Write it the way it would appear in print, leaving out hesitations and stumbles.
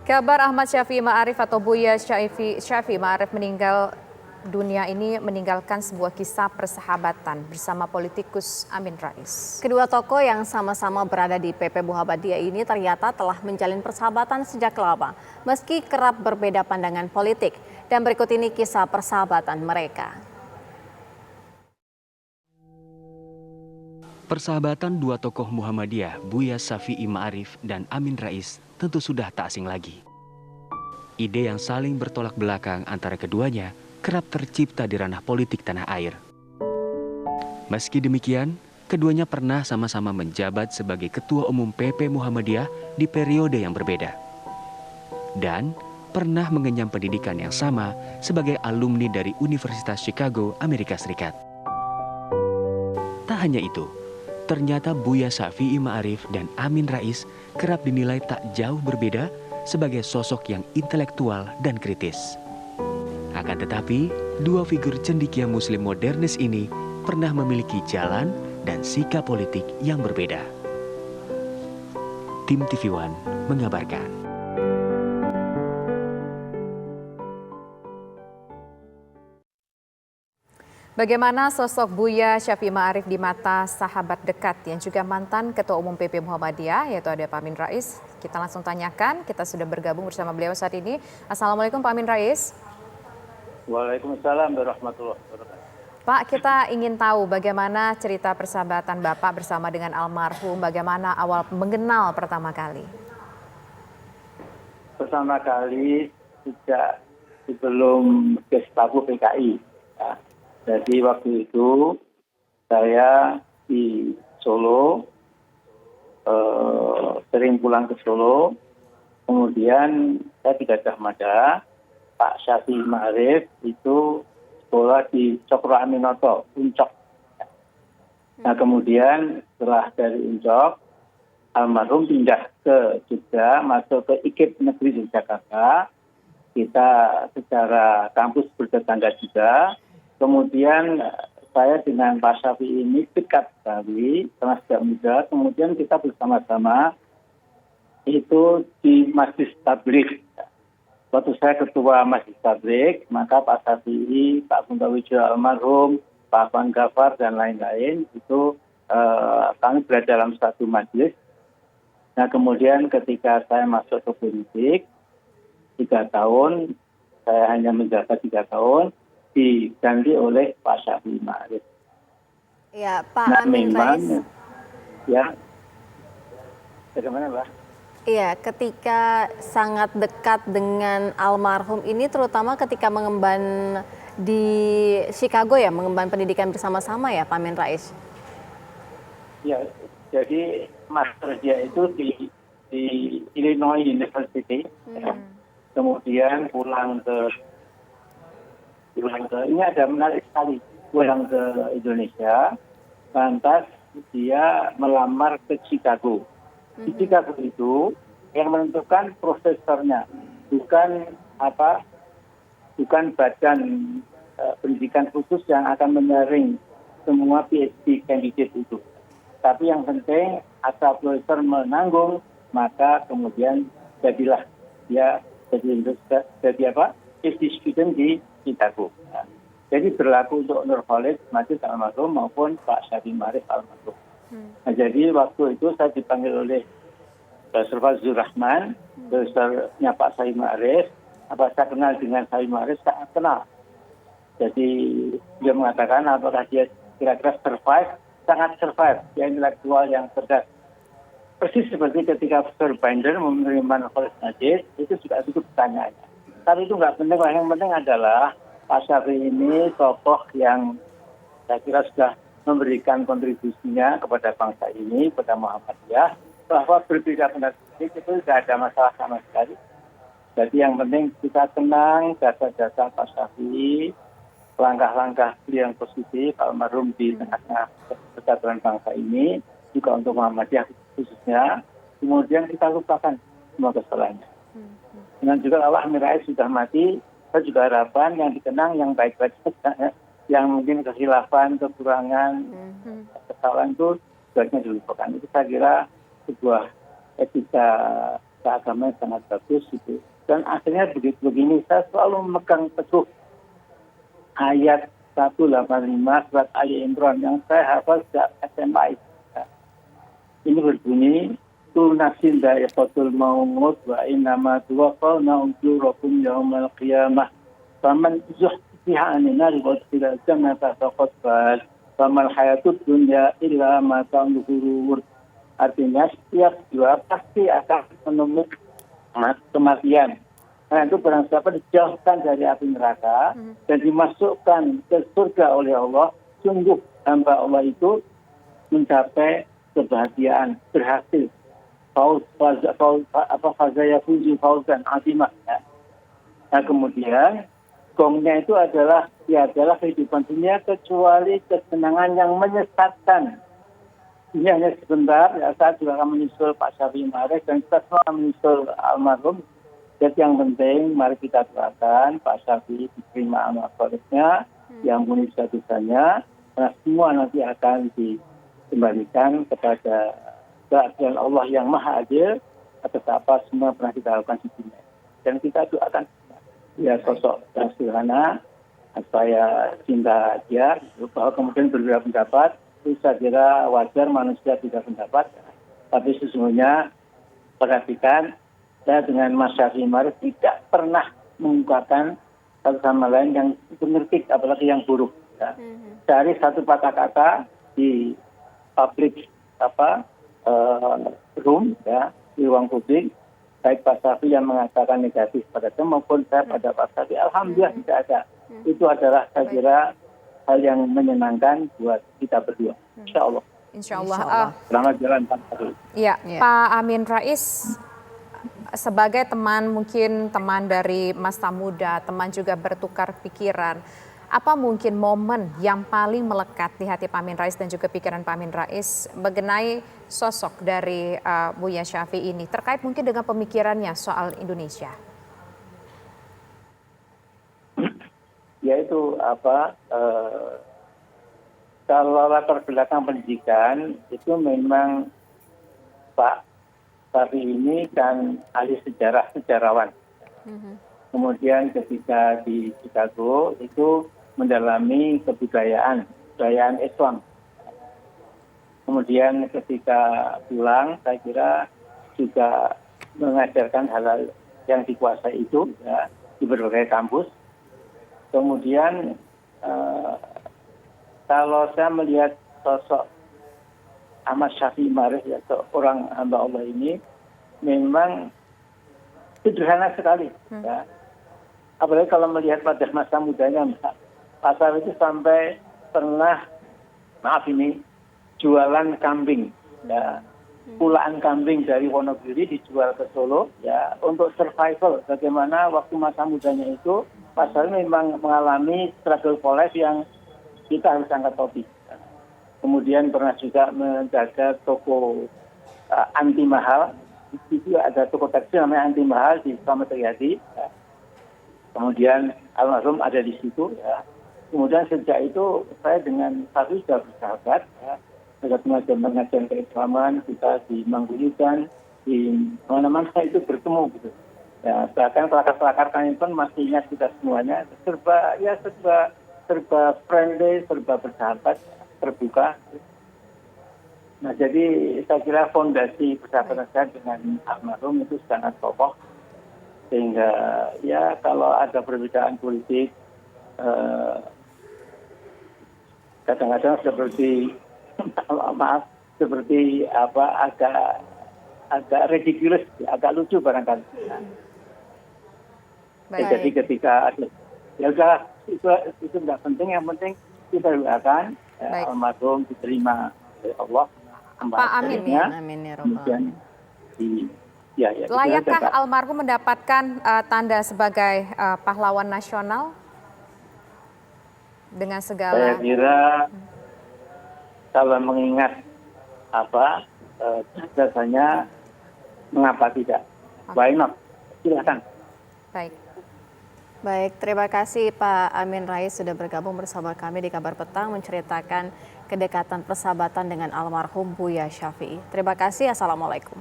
Kabar Ahmad Syafi'i Ma'arif atau Buya Syafi'i Ma'arif meninggal dunia ini meninggalkan sebuah kisah persahabatan bersama politikus Amin Rais. Kedua tokoh yang sama-sama berada di PP Muhammadiyah ini ternyata telah menjalin persahabatan sejak lama, meski kerap berbeda pandangan politik. Dan berikut ini kisah persahabatan mereka. Persahabatan dua tokoh Muhammadiyah, Buya Syafi'i Ma'arif dan Amin Rais, tentu sudah tak asing lagi. Ide yang saling bertolak belakang antara keduanya kerap tercipta di ranah politik tanah air. Meski demikian, keduanya pernah sama-sama menjabat sebagai Ketua Umum PP Muhammadiyah di periode yang berbeda. Dan pernah mengenyam pendidikan yang sama sebagai alumni dari Universitas Chicago, Amerika Serikat. Tak hanya itu, ternyata Buya Syafi'i Ma'arif dan Amin Rais kerap dinilai tak jauh berbeda sebagai sosok yang intelektual dan kritis. Akan tetapi, dua figur cendekia Muslim modernis ini pernah memiliki jalan dan sikap politik yang berbeda. Tim TV One mengabarkan. Bagaimana sosok Buya Syafi'i Ma'arif di mata sahabat dekat yang juga mantan Ketua Umum PP Muhammadiyah, yaitu ada Pak Amin Rais. Kita langsung tanyakan, kita sudah bergabung bersama beliau saat ini. Assalamualaikum Pak Amin Rais. Waalaikumsalam warahmatullahi wabarakatuh. Pak, kita ingin tahu bagaimana cerita persahabatan Bapak bersama dengan almarhum, bagaimana awal mengenal pertama kali? Pertama kali sejak sebelum Gestapo PKI. Ya. Jadi waktu itu saya di Solo, sering pulang ke Solo. Kemudian saya di Gajah Mada, Pak Syafi'i Ma'arif itu sekolah di Cokro Aminoto, Uncok. Nah kemudian setelah dari Uncok, almarhum pindah ke Jogja, masuk ke IKIP Negeri Yogyakarta. Kita secara kampus bertetangga juga. Kemudian saya dengan Pak Syafi'i ini dekat sekali, karena sejak muda. Kemudian kita bersama-sama itu di Masjid Tabligh. Waktu saya ketua Masjid Tabligh, maka Pak Syafi'i, Pak Kuntawijo almarhum, Pak Afan Ghaffar dan lain-lain itu kami berada dalam satu majelis. Nah kemudian ketika saya masuk ke politik 3 tahun, saya hanya menjabat 3 tahun, diganti oleh Pak Syafi'i Ma'arif. Ya, Pak Amin Rais. Ya, bagaimana Pak? Iya, ketika sangat dekat dengan almarhum ini, terutama ketika mengemban di Chicago ya, mengemban pendidikan bersama-sama ya, Pak Amin Rais? Ya, jadi master dia itu di Illinois University, ya. Kemudian pulang ke ini ada menarik sekali, pulang ke Indonesia, lantas dia melamar ke Chicago. Di Chicago itu yang menentukan profesornya, bukan badan pendidikan khusus yang akan menyaring semua PhD candidate itu. Tapi yang penting asal profesor menanggung, maka kemudian jadilah dia jadi PhD student di Chicago. Nah, jadi berlaku untuk Nurholis Majid almarhum maupun Pak Syafi'i Ma'arif almarhum. Nah, jadi waktu itu saya dipanggil oleh Profesor Fazlur Rahman, profesornya Pak Syafi'i Ma'arif. Apa saya kenal dengan Syafi'i Ma'arif? Saya kenal. Jadi dia mengatakan apakah dia kira-kira survive? Sangat survive. Dia intelektual yang cerdas. Persis seperti ketika Profesor Binder menerima Nurholis Majid, itu juga cukup pertanyaannya. Tapi itu nggak penting, yang penting adalah Pak Syafi'i ini tokoh yang saya kira sudah memberikan kontribusinya kepada bangsa ini, kepada Muhammadiyah, bahwa berbeda pendapat itu tidak ada masalah sama sekali. Jadi yang penting kita tenang, jasa-jasa Pak Syafi'i, langkah-langkah beliau yang positif, almarhum di tengah-tengah persatuan bangsa ini, juga untuk Muhammadiyah khususnya, kemudian kita lupakan semua kesalahannya. Dan juga Allah Amin Rais sudah mati, saya juga harapan yang dikenang yang baik-baik saja, yang mungkin kehilafan, kekurangan, kesalahan itu sebaiknya dilupakan. Itu saya kira sebuah etika bahasa agama yang sangat bagus gitu. Dan akhirnya begitu begini, saya selalu memegang teguh ayat 185 surat Ali Imran yang saya hafal sejak SMA. Ini berbunyi, tu nafsin dha'iqatul maut wa innama tuwaffawna ujurakum yaumal qiyamah. Faman zuhziha 'anil nari wa udkhila al-jannata faqad faz. Famal hayatud dunya illa mata'ul ghurur. Artinya setiap jiwa pasti akan menemui kematian. Karena itu barang siapa dijauhkan dari api neraka dan dimasukkan ke surga oleh Allah, sungguh hamba Allah itu mencapai kebahagiaan, berhasil. Fazaya fuzi fauzan azimah. Nah kemudian gongnya itu adalah kehidupan dunia kecuali kesenangan yang menyesatkan. Ini hanya sebentar, ya, saya juga akan menyusul Pak Syafi'i Ma'arif dan kita semua akan menyusul almarhum. Jadi yang penting mari kita doakan Pak Syafi'i diterima amal solehnya, yang pun dosanya, karena semua nanti akan dikembalikan kepada keadilan Allah yang Maha Adil atas apa semua pernah kita lakukan di dunia. Dan kita doakan ya sosok yang sederhana, saya cinta dia, bahwa kemudian berbeda pendapat, itu saya kira wajar manusia tidak pendapat, tapi sesungguhnya perhatikan, saya dengan Mas Syafi'i Ma'arif tidak pernah mengungkapkan satu sama lain yang mengertik, apalagi yang buruk. Ya. Dari satu patah kata di publik room, ya, di ruang publik, baik Pak Syafi'i yang mengatakan negatif pada saya maupun saya pada Pak Syafi'i, alhamdulillah tidak ada. Itu adalah saya kira hal yang menyenangkan buat kita berdua. Insya Allah. Insya Allah. Selamat jalan Pak Syafi'i. Ya, Pak Amin Rais, sebagai teman, mungkin teman dari masa muda, teman juga bertukar pikiran. Apa mungkin momen yang paling melekat di hati Pak Amin Rais dan juga pikiran Pak Amin Rais mengenai sosok dari Buya Syafi'i ini terkait mungkin dengan pemikirannya soal Indonesia? Yaitu kalau latar belakang pendidikan itu memang Pak Syafi'i ini kan ahli sejarah, sejarawan. Kemudian ketika di Chicago itu mendalami kebudayaan Islam. Kemudian ketika pulang, saya kira juga mengajarkan hal-hal yang dikuasai itu ya, di berbagai kampus. Kemudian kalau saya melihat sosok Ahmad Syafi'i Ma'arif, ya, seorang hamba Allah ini memang sederhana sekali. Ya. Apalagi kalau melihat pada masa mudanya, Pak Syafi'i itu sampai pernah, jualan kambing, ya, pulaan kambing dari Wonogiri dijual ke Solo, ya, untuk survival. Bagaimana waktu masa mudanya itu, Pak Syafi'i memang mengalami struggle for life yang kita harus angkat topi. Kemudian pernah juga menjaga toko anti mahal. Di situ ada toko tekstil namanya anti mahal di Slamet Riyadi. Ya. Kemudian almarhum ada di situ. Ya. Kemudian sejak itu saya dengan Syafi'i sudah bersahabat. Ya. Ada pengajian keislaman, kita di Mangguyudan, di mana-mana itu bertemu gitu. Ya, bahkan kelakar-kelakar kami pun masih ingat kita semuanya. Serba friendly, serba bersahabat, terbuka. Nah, jadi saya kira fondasi persahabatan saya dengan almarhum itu sangat kokoh. Sehingga ya kalau ada perbedaan politik, kadang-kadang seperti agak ridiculous, agak lucu barangkali. Jadi ketika ada, ya udah itu tidak penting, yang penting kita doakan almarhum diterima oleh Allah. Pak Amin, Amin ya Rabbal. Layakkah almarhum mendapatkan tanda sebagai pahlawan nasional dengan segala? Saya kira kalau mengingat jasanya, mengapa tidak? Why not? Silakan. Baik, terima kasih Pak Amin Rais sudah bergabung bersama kami di Kabar Petang menceritakan kedekatan persahabatan dengan almarhum Buya Syafi'i. Terima kasih, Assalamualaikum.